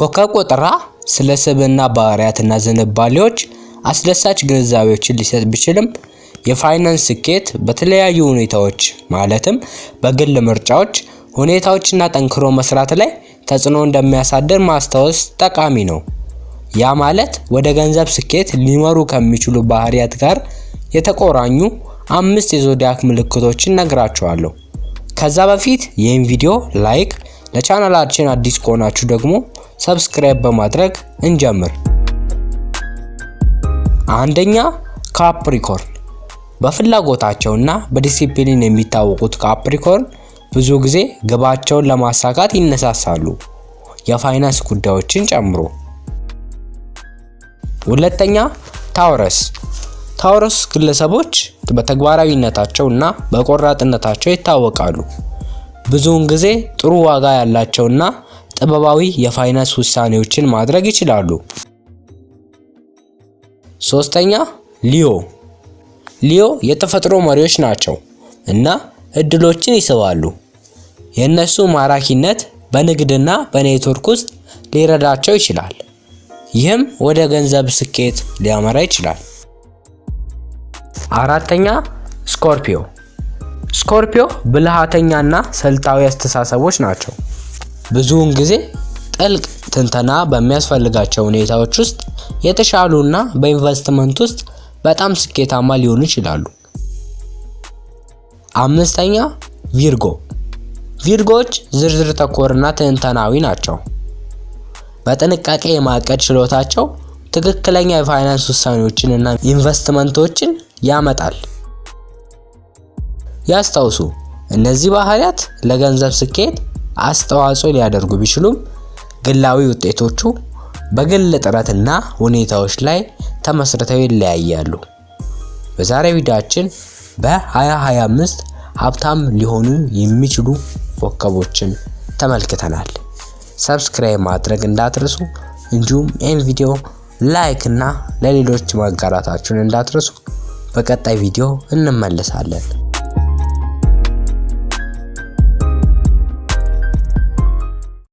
ኮከብ ቆጠራ ስለ ስብዕና ባህሪያትና ዝንባሌዎች አስደሳች ግንዛቤዎችን ሊሰጥ ቢችልም የፋይናንስ ስኬት በተለያዩ ሁኔታዎች ማለትም በግል ምርጫዎች ሁኔታዎችና ጠንክሮ መስራት ላይ ተጽዕኖ እንደሚያሳድር ማስታወስ ጠቃሚ ነው። ያ ማለት ወደ ገንዘብ ስኬት ሊመሩ ከሚችሉ ባህሪያት ጋር የተቆራኙ 5 የዞዲያክ ምልክቶችን ነግራችኋለሁ። ከዛ በፊት ይህን ቪዲዮ ላይክ፣ ለቻናላችን አዲስ ከሆናችሁ ደግሞ ሰብስክራይብ በማድረግ እንጀምር። አንደኛ ካፕሪኮርን። በፍላጎታቸውና በዲሲፕሊን የሚታወቁት ካፕሪኮርን ብዙ ጊዜ ግባቸውን ለማሳካት ይነሳሳሉ፣ የፋይናንስ ጉዳዮችን ጨምሮ። ሁለተኛ ታውረስ። ታውረስ ግለሰቦች በተግባራዊነታቸውና በቆራጥነታቸው ይታወቃሉ። ብዙውን ጊዜ ጥሩ ዋጋ ያላቸውና ጥበባዊ የፋይናንስ ውሳኔዎችን ማድረግ ይችላሉ። ሶስተኛ ሊዮ። ሊዮ የተፈጥሮ መሪዎች ናቸው እና እድሎችን ይስባሉ። የነሱ ማራኪነት በንግድና በኔትወርክ ውስጥ ሊረዳቸው ይችላል። ይህም ወደ ገንዘብ ስኬት ሊያመራ ይችላል። አራተኛ ስኮርፒዮ። ስኮርፒዮ ብልሃተኛና ስልታዊ አስተሳሰቦች ናቸው። ብዙውን ጊዜ ጥልቅ ትንተና በሚያስፈልጋቸው ሁኔታዎች ውስጥ የተሻሉና በኢንቨስትመንት ውስጥ በጣም ስኬታማ ሊሆኑ ይችላሉ። አምስተኛ ቪርጎ። ቪርጎዎች ዝርዝር ተኮርና ትንተናዊ ናቸው። በጥንቃቄ የማቀድ ችሎታቸው ትክክለኛ የፋይናንስ ውሳኔዎችንና ኢንቨስትመንቶችን ያመጣል። ያስታውሱ፣ እነዚህ ባህሪያት ለገንዘብ ስኬት አስተዋጽኦ ሊያደርጉ ቢችሉም ግላዊ ውጤቶቹ በግል ጥረትና ሁኔታዎች ላይ ተመስርተው ይለያያሉ። በዛሬው ቪዲዮአችን በ2025 ሀብታም ሊሆኑ የሚችሉ ኮከቦችን ተመልክተናል። ሰብስክራይብ ማድረግ እንዳትረሱ፣ እንዲሁም ይህን ቪዲዮ ላይክ እና ለሌሎች ማጋራታችሁን እንዳትረሱ። በቀጣይ ቪዲዮ እንመለሳለን።